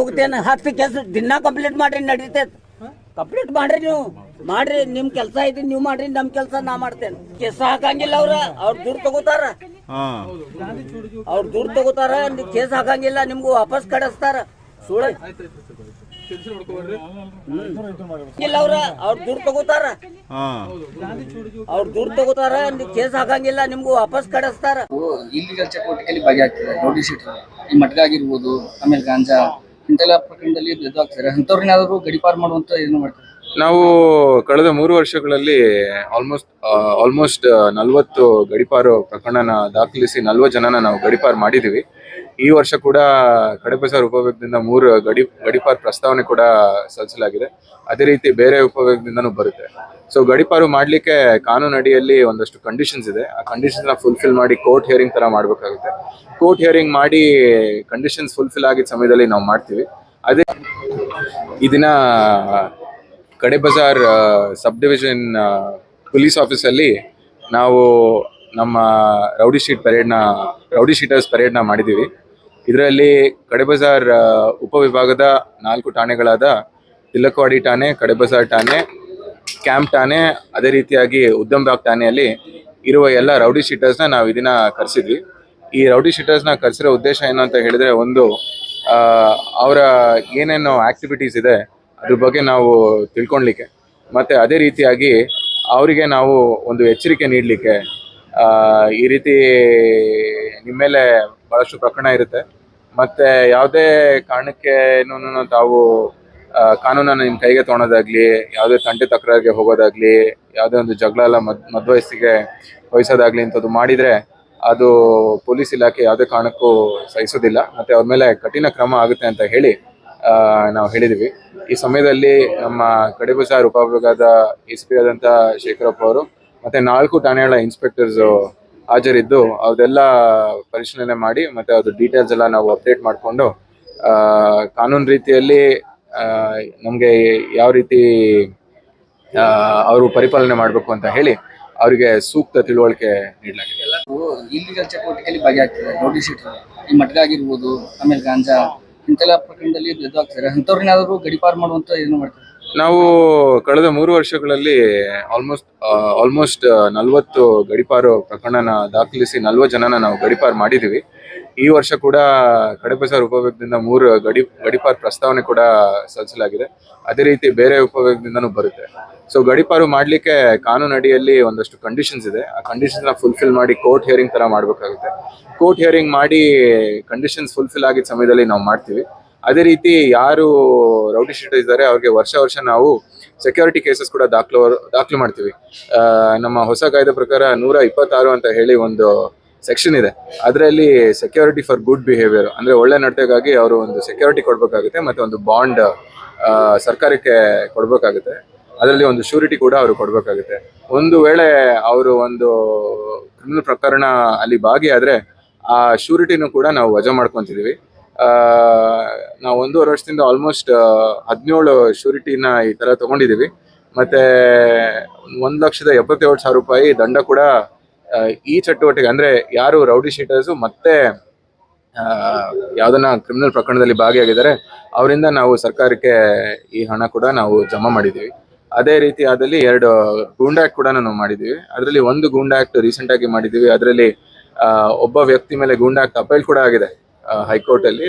ಹೋಗ್ತೇನೆ 10 ಕೆಲಸ ದಿನ ಕಂಪ್ಲೀಟ್ ಮಾಡ್ರಿ ನಡೀತೈತೆ. ಕಂಪ್ಲೀಟ್ ಮಾಡ್ರಿ, ನೀವು ಮಾಡ್ರಿ, ನಿಮ್ ಕೆಲಸ ಐತಿ ನೀವು ಮಾಡ್ರಿ, ನಮ್ ಕೆಲಸ ನಾ ಮಾಡ್ತೇನೆ. ಕೇಸ ಹಾಕಂಗಿಲ್ಲ ಅವ್ರ ದುಡ್ಡು ತಗೋತಾರ, ಕೇಸ್ ಹಾಕಂಗಿಲ್ಲ, ನಿಮ್ಗೂ ವಾಪಸ್ ಕಳಿಸ್ತಾರ. ಸುಳ್ಳ ಅವ್ರ ದುಡ್ಡು ತಗೋತಾರ, ಕೇಸ್ ಹಾಕಂಗಿಲ್ಲ, ನಿಮ್ಗೂ ವಾಪಸ್ ಕಳಿಸ್ತಾರ. ಇಲ್ಲಿಗಲ್ ಚಟುವಟಿಕೆಯಲ್ಲಿ ಭಾಗಿಯಾಗ್ತಿದೆ. ರೌಡಿ ಶೀಟರ್ ಈ ಮಟ್ಕ ಆಗಿರ್ಬೋದು, ಆಮೇಲೆ ಗಾಂಜಾ ಇಂತೆಲ್ಲ ಪ್ರಕರಣದಲ್ಲಿ ಎದುರಾಗ್ತಾರೆ. ಅಂಥವ್ರನ್ನಾದ್ರೂ ಗಡಿಪಾರು ಮಾಡುವಂತ ಏನು ಮಾಡ್ತಾರೆ? ನಾವು ಕಳೆದ 3 ವರ್ಷಗಳಲ್ಲಿ ಆಲ್ಮೋಸ್ಟ್ 40 ಗಡಿಪಾರು ಪ್ರಕರಣನ ದಾಖಲಿಸಿ 40 ಜನನ ನಾವು ಗಡಿಪಾರು ಮಾಡಿದೀವಿ. ಈ ವರ್ಷ ಕೂಡ ಕಡೆಬಜಾರ್ ಉಪವಿಭಾಗದಿಂದ 3 ಗಡಿಪಾರು ಪ್ರಸ್ತಾವನೆ ಕೂಡ ಸಲ್ಲಿಸಲಾಗಿದೆ. ಅದೇ ರೀತಿ ಬೇರೆ ಉಪವಿಭಾಗದಿಂದನೂ ಬರುತ್ತೆ. ಸೊ ಗಡಿಪಾರು ಮಾಡ್ಲಿಕ್ಕೆ ಕಾನೂನು ಅಡಿಯಲ್ಲಿ ಒಂದಷ್ಟು ಕಂಡೀಷನ್ಸ್ ಇದೆ. ಆ ಕಂಡೀಷನ್ಸ್ ನ ಫುಲ್ಫಿಲ್ ಮಾಡಿ ಕೋರ್ಟ್ ಹಿಯರಿಂಗ್ ತರ ಮಾಡ್ಬೇಕಾಗುತ್ತೆ. ಕೋರ್ಟ್ ಹಿಯರಿಂಗ್ ಮಾಡಿ ಕಂಡೀಷನ್ಸ್ ಫುಲ್ಫಿಲ್ ಆಗಿದ್ದ ಸಮಯದಲ್ಲಿ ನಾವು ಮಾಡ್ತೀವಿ. ಅದೇ ಈ ದಿನ ಕಡೆಬಜಾರ್ ಸಬ್ ಡಿವಿಷನ್ ಪೊಲೀಸ್ ಆಫೀಸಲ್ಲಿ ನಾವು ನಮ್ಮ ರೌಡಿ ಶೀಟರ್ಸ್ ಪರೇಡ್ನ ಮಾಡಿದ್ದೀವಿ. ಇದರಲ್ಲಿ ಕಡೆಬಜಾರ್ ಉಪವಿಭಾಗದ 4 ಠಾಣೆಗಳಾದ ತಿಲಕವಾಡಿ ಠಾಣೆ, ಕಡೆಬಜಾರ್ ಠಾಣೆ, ಕ್ಯಾಂಪ್ ಠಾಣೆ, ಅದೇ ರೀತಿಯಾಗಿ ಉದ್ದಂಬಾಗ್ ಠಾಣೆಯಲ್ಲಿ ಇರುವ ಎಲ್ಲ ರೌಡಿ ಶೀಟರ್ಸ್ನ ನಾವು ಇದನ್ನ ಕರೆಸಿದ್ವಿ. ಈ ರೌಡಿ ಶೀಟರ್ಸ್ನ ಕರೆಸಿರೋ ಉದ್ದೇಶ ಏನು ಅಂತ ಹೇಳಿದ್ರೆ, ಒಂದು ಅವರ ಏನೇನು ಆಕ್ಟಿವಿಟೀಸ್ ಇದೆ ಅದ್ರ ಬಗ್ಗೆ ನಾವು ತಿಳ್ಕೊಳ್ಲಿಕ್ಕೆ, ಮತ್ತೆ ಅದೇ ರೀತಿಯಾಗಿ ಅವರಿಗೆ ನಾವು ಒಂದು ಎಚ್ಚರಿಕೆ ನೀಡಲಿಕ್ಕೆ, ಈ ರೀತಿ ನಿಮ್ಮ ಮೇಲೆ ಬಹಳಷ್ಟು ಪ್ರಕರಣ ಇರುತ್ತೆ, ಮತ್ತೆ ಯಾವುದೇ ಕಾರಣಕ್ಕೆ ತಾವು ಕಾನೂನನ್ನು ನಿಮ್ಮ ಕೈಗೆ ತೊಗೊಳೋದಾಗ್ಲಿ, ಯಾವುದೇ ತಂಟೆ ತಕರಾರಿಗೆ ಹೋಗೋದಾಗ್ಲಿ, ಯಾವುದೇ ಒಂದು ಜಗಳ ಎಲ್ಲ ಮಧ್ಯವಯಸ್ಸಿಗೆ ವಹಿಸೋದಾಗ್ಲಿ ಇಂಥದ್ದು ಮಾಡಿದರೆ ಅದು ಪೊಲೀಸ್ ಇಲಾಖೆ ಯಾವುದೇ ಕಾರಣಕ್ಕೂ ಸಹಿಸೋದಿಲ್ಲ, ಮತ್ತೆ ಅವ್ರ ಮೇಲೆ ಕಠಿಣ ಕ್ರಮ ಆಗುತ್ತೆ ಅಂತ ಹೇಳಿ ನಾವು ಹೇಳಿದ್ವಿ. ಈ ಸಮಯದಲ್ಲಿ ನಮ್ಮ ಕಡೆಬಜಾರ್ ಉಪವಿಭಾಗದ SP ಆದಂಥ ಶೇಖರಪ್ಪ ಅವರು ಮತ್ತೆ 4 ಠಾಣೆಗಳ ಇನ್ಸ್ಪೆಕ್ಟರ್ಸ್ ಹಾಜರಿದ್ದು ಅದೆಲ್ಲ ಪರಿಶೀಲನೆ ಮಾಡಿ ಮತ್ತೆ ಅದ್ರ ಡೀಟೇಲ್ಸ್ ಎಲ್ಲ ನಾವು ಅಪ್ಡೇಟ್ ಮಾಡಿಕೊಂಡು ಕಾನೂನು ರೀತಿಯಲ್ಲಿ ನಮಗೆ ಯಾವ ರೀತಿ ಅವರು ಪರಿಪಾಲನೆ ಮಾಡಬೇಕು ಅಂತ ಹೇಳಿ ಅವರಿಗೆ ಸೂಕ್ತ ತಿಳುವಳಿಕೆ ನೀಡಲಾಗಿದೆ. ಇಲ್ಲಿಗಲ್ ಚಟುವಟಿಕೆಯಲ್ಲಿ ಭಾಗಿಯಾಗ್ತಿದೆ. ರೌಡಿ ಶೀಟರ್ ಈ ಮಟ್ಕ ಆಗಿರ್ಬೋದು, ಆಮೇಲೆ ಗಾಂಜಾ ಇಂತೆಲ್ಲ ಪ್ರಕರಣದಲ್ಲಿ ಎದುರಾಗ್ತಾರೆ. ಅಂಥವ್ರನ್ನಾದ್ರೂ ಗಡಿಪಾರು ಮಾಡುವಂತ ಏನು ಮಾಡ್ತಾರೆ? ನಾವು ಕಳೆದ 3 ವರ್ಷಗಳಲ್ಲಿ ಆಲ್ಮೋಸ್ಟ್ 40 ಗಡಿಪಾರು ಪ್ರಕರಣನ ದಾಖಲಿಸಿ 40 ಜನನ ನಾವು ಗಡಿಪಾರು ಮಾಡಿದೀವಿ. ಈ ವರ್ಷ ಕೂಡ ಕಡೆಬಜಾರ್ ಉಪವಿಭಾಗದಿಂದ 3 ಗಡಿಪಾರು ಪ್ರಸ್ತಾವನೆ ಕೂಡ ಸಲ್ಲಿಸಲಾಗಿದೆ. ಅದೇ ರೀತಿ ಬೇರೆ ಉಪವಿಭಾಗದಿಂದನೂ ಬರುತ್ತೆ. ಸೊ ಗಡಿಪಾರು ಮಾಡ್ಲಿಕ್ಕೆ ಕಾನೂನು ಅಡಿಯಲ್ಲಿ ಒಂದಷ್ಟು ಕಂಡೀಷನ್ಸ್ ಇದೆ. ಆ ಕಂಡೀಷನ್ಸ್ ನ ಫುಲ್ಫಿಲ್ ಮಾಡಿ ಕೋರ್ಟ್ ಹಿಯರಿಂಗ್ ತರ ಮಾಡ್ಬೇಕಾಗುತ್ತೆ. ಕೋರ್ಟ್ ಹಿಯರಿಂಗ್ ಮಾಡಿ ಕಂಡೀಷನ್ಸ್ ಫುಲ್ಫಿಲ್ ಆಗಿದ್ದ ಸಮಯದಲ್ಲಿ ನಾವು ಮಾಡ್ತೀವಿ. ಅದೇ ರೀತಿ ಯಾರು ರೌಡಿ ಶೀಟರ್ ಇದ್ದಾರೆ ಅವ್ರಿಗೆ ವರ್ಷ ನಾವು ಸೆಕ್ಯೂರಿಟಿ ಕೇಸಸ್ ಕೂಡ ದಾಖಲು ಮಾಡ್ತೀವಿ. ನಮ್ಮ ಹೊಸ ಕಾಯ್ದೆ ಪ್ರಕಾರ 126 ಅಂತ ಹೇಳಿ ಒಂದು ಸೆಕ್ಷನ್ ಇದೆ. ಅದರಲ್ಲಿ ಸೆಕ್ಯೂರಿಟಿ ಫಾರ್ ಗುಡ್ ಬಿಹೇವಿಯರ್ ಅಂದ್ರೆ ಒಳ್ಳೆ ನಡತೆಗಾಗಿ ಅವರು ಒಂದು ಸೆಕ್ಯೂರಿಟಿ ಕೊಡ್ಬೇಕಾಗುತ್ತೆ, ಮತ್ತೆ ಒಂದು ಬಾಂಡ್ ಸರ್ಕಾರಕ್ಕೆ ಕೊಡ್ಬೇಕಾಗುತ್ತೆ. ಅದರಲ್ಲಿ ಒಂದು ಶ್ಯೂರಿಟಿ ಕೂಡ ಅವರು ಕೊಡ್ಬೇಕಾಗುತ್ತೆ. ಒಂದು ವೇಳೆ ಅವರು ಒಂದು ಕ್ರಿಮಿನಲ್ ಪ್ರಕರಣ ಅಲ್ಲಿ ಭಾಗಿಯಾದ್ರೆ ಆ ಶ್ಯೂರಿಟಿನೂ ಕೂಡ ನಾವು ವಜಾ ಮಾಡ್ಕೊಂತಿದೀವಿ. ನಾವು 1.5 ವರ್ಷದಿಂದ ಆಲ್ಮೋಸ್ಟ್ 17 ಶ್ಯೂರಿಟಿನ ಈ ತರ ತಗೊಂಡಿದೀವಿ. ಮತ್ತೆ 1,77,000 ರೂಪಾಯಿ ದಂಡ ಕೂಡ ಈ ಚಟುವಟಿಕೆ ಅಂದ್ರೆ ಯಾರು ರೌಡಿ ಶೀಟರ್ಸು ಮತ್ತೆ ಯಾವ್ದನ್ನ ಕ್ರಿಮಿನಲ್ ಪ್ರಕರಣದಲ್ಲಿ ಭಾಗಿಯಾಗಿದ್ದಾರೆ ಅವರಿಂದ ನಾವು ಸರ್ಕಾರಕ್ಕೆ ಈ ಹಣ ಕೂಡ ನಾವು ಜಮಾ ಮಾಡಿದೀವಿ. ಅದೇ ರೀತಿ ಆದಲ್ಲಿ 2 ಗೂಂಡಾ ಆಕ್ಟ್ ಕೂಡ ನಾವು ಮಾಡಿದೀವಿ. ಅದರಲ್ಲಿ ಒಂದು ಗೂಂಡಾ ಆಕ್ಟ್ ರೀಸೆಂಟ್ ಆಗಿ ಮಾಡಿದೀವಿ. ಅದರಲ್ಲಿ ಒಬ್ಬ ವ್ಯಕ್ತಿ ಮೇಲೆ ಗೂಂಡಾ ಆಕ್ಟ್ ಅಪೀಲ್ ಕೂಡ ಆಗಿದೆ ಹೈಕೋರ್ಟ್ ಅಲ್ಲಿ.